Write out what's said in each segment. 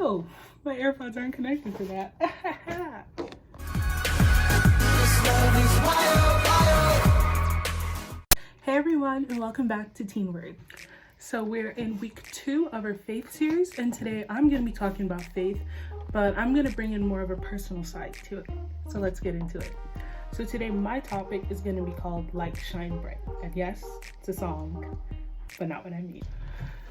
Oh, my AirPods aren't connected to that. Hey everyone, and welcome back to Teen Word. So we're in week 2 of our faith series, and today I'm going to be talking about faith, but I'm going to bring in more of a personal side to it. So let's get into it. So today my topic is going to be called Light Shine Bright. And yes, it's a song, but not what I mean.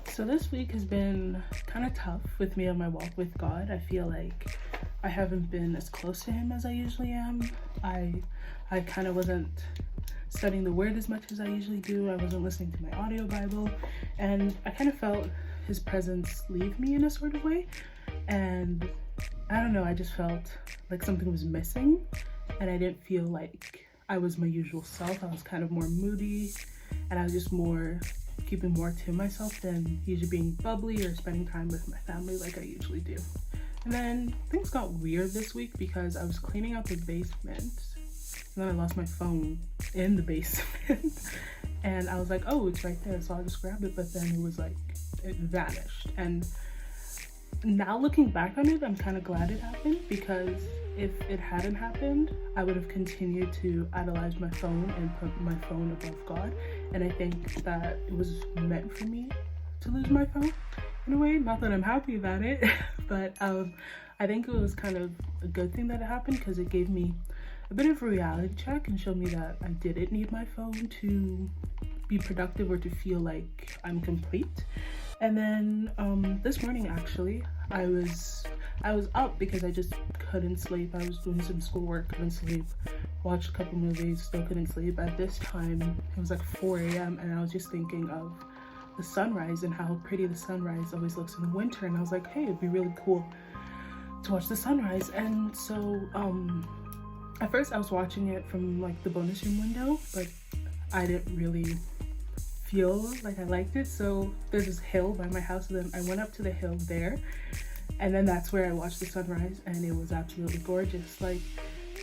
So this week has been kind of tough with me on my walk with God. I feel like I haven't been as close to him as I usually am. I kind of wasn't studying the word as much as I usually do. I wasn't listening to my audio Bible, and I kind of felt his presence leave me in a sort of way. And I don't know, I just felt like something was missing, and I didn't feel like I was my usual self. I was kind of more moody, and I was just keeping more to myself than usually being bubbly or spending time with my family like I usually do. And then things got weird this week because I was cleaning out the basement, and then I lost my phone in the basement. And I was like, oh, it's right there, so I'll just grab it. But then it vanished. And now looking back on it, I'm kind of glad it happened, because if it hadn't happened, I would have continued to idolize my phone and put my phone above God. And I think that it was meant for me to lose my phone in a way. Not that I'm happy about it, but I think it was kind of a good thing that it happened, because it gave me a bit of a reality check and showed me that I didn't need my phone to be productive or to feel like I'm complete. And then this morning, actually, I was up because I just couldn't sleep. I was doing some schoolwork, couldn't sleep, watched a couple movies, still couldn't sleep. At this time, it was like 4 a.m. and I was just thinking of the sunrise and how pretty the sunrise always looks in the winter. And I was like, hey, it'd be really cool to watch the sunrise. And so at first I was watching it from like the bonus room window, but I didn't really feel like I liked it. So there's this hill by my house, and then I went up to the hill there, and then that's where I watched the sunrise, and it was absolutely gorgeous. Like,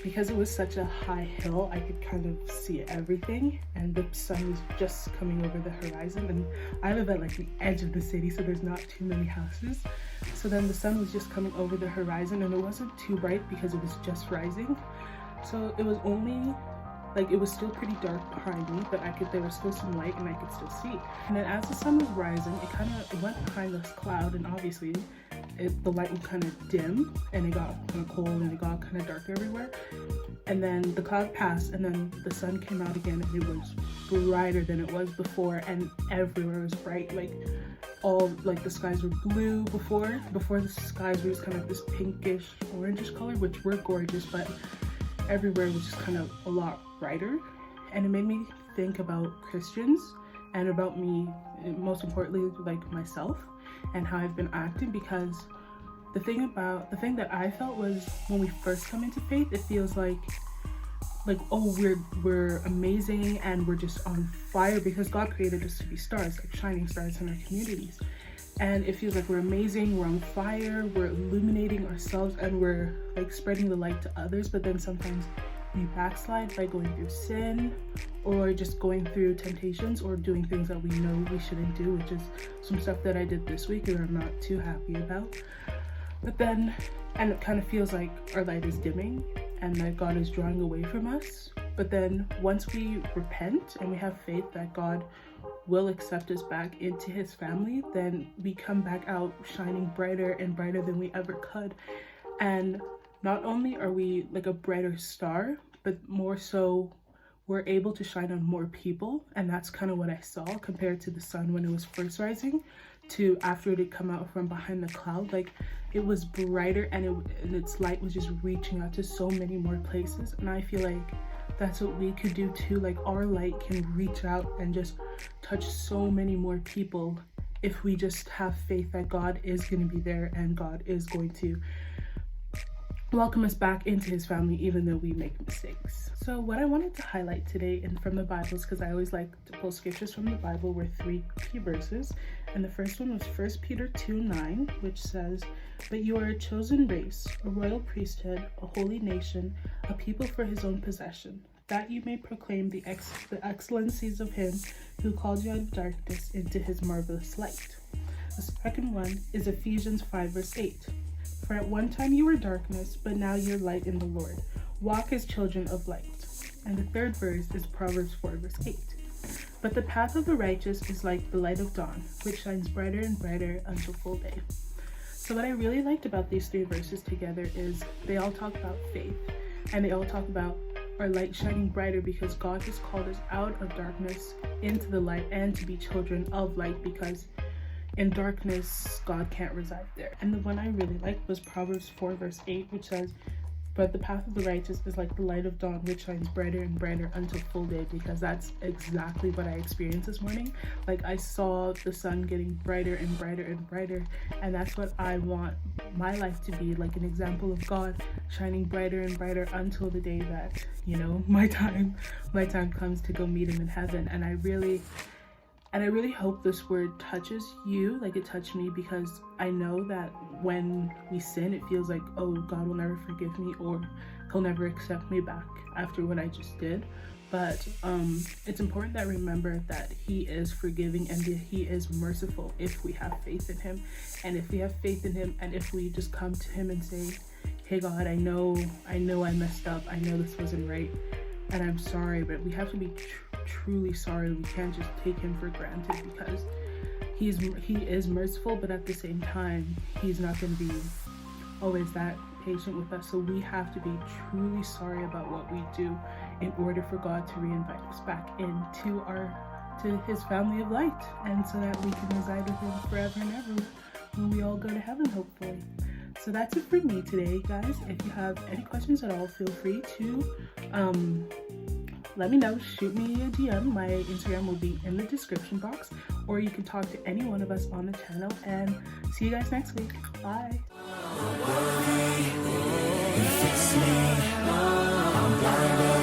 because it was such a high hill, I could kind of see everything, and the sun was just coming over the horizon. And I live at like the edge of the city, so there's not too many houses. So then the sun was just coming over the horizon, and it wasn't too bright because it was just rising. So it was only like, it was still pretty dark behind me, but there was still some light and I could still see. And then as the sun was rising, it went behind this cloud, and obviously the light would kind of dim, and it got kind of cold and it got kind of dark everywhere. And then the cloud passed, and then the sun came out again, and it was brighter than it was before, and everywhere was bright. Like, all like the skies were blue before the skies were just kind of like this pinkish orangish color, which were gorgeous, but everywhere was just kind of a lot brighter. And it made me think about Christians and about me, most importantly, like myself, and how I've been acting. Because the thing that I felt was, when we first come into faith, it feels like oh, we're amazing and we're just on fire because God created us to be stars, like shining stars in our communities. And it feels like we're amazing, we're on fire, we're illuminating ourselves, and we're like spreading the light to others. But then sometimes we backslide by going through sin, or just going through temptations, or doing things that we know we shouldn't do, which is some stuff that I did this week and I'm not too happy about. But then, and it kind of feels like our light is dimming and that God is drawing away from us. But then once we repent and we have faith that God will accept us back into his family, then we come back out shining brighter and brighter than we ever could. And not only are we like a brighter star, but more so we're able to shine on more people. And that's kind of what I saw compared to the sun when it was first rising to after it had come out from behind the cloud. Like, it was brighter, and its light was just reaching out to so many more places. And I feel like that's what we could do too. Like, our light can reach out and just touch so many more people if we just have faith that God is going to be there and God is going to welcome us back into his family, even though we make mistakes. So what I wanted to highlight today, and from the Bibles, because I always like to pull scriptures from the Bible, were 3 key verses. And the first one was 1 Peter 2:9, which says, "But you are a chosen race, a royal priesthood, a holy nation, a people for his own possession, that you may proclaim the excellencies of him who called you out of darkness into his marvelous light." The second one is Ephesians 5 verse 8. For at one time you were darkness, but now you're light in the Lord. Walk as children of light. And the third verse is Proverbs 4 verse 8. But the path of the righteous is like the light of dawn, which shines brighter and brighter until full day. So what I really liked about these three verses together is they all talk about faith, and they all talk about our light shining brighter because God has called us out of darkness into the light and to be children of light, because in darkness, God can't reside there. And the one I really liked was Proverbs 4 verse 8, which says, but the path of the righteous is like the light of dawn, which shines brighter and brighter until full day, because that's exactly what I experienced this morning. Like, I saw the sun getting brighter and brighter and brighter, and that's what I want my life to be, like an example of God shining brighter and brighter until the day that, you know, my time comes to go meet him in heaven. And I really hope this word touches you like it touched me, because I know that when we sin, it feels like, oh, God will never forgive me, or he'll never accept me back after what I just did. But it's important that I remember that he is forgiving and that he is merciful if we have faith in him. And if we have faith in him, and if we just come to him and say, hey God, I know I messed up, I know this wasn't right, and I'm sorry, but we have to be truly sorry. We can't just take him for granted, because he is merciful, but at the same time, he's not going to be always that patient with us. So we have to be truly sorry about what we do in order for God to re-invite us back into to his family of light, and so that we can reside with him forever and ever when we all go to heaven, hopefully. So that's it for me today, guys. If you have any questions at all, feel free to let me know. Shoot me a DM. My Instagram will be in the description box, or you can talk to any one of us on the channel. And see you guys next week. Bye. If it's me, I'm blinded.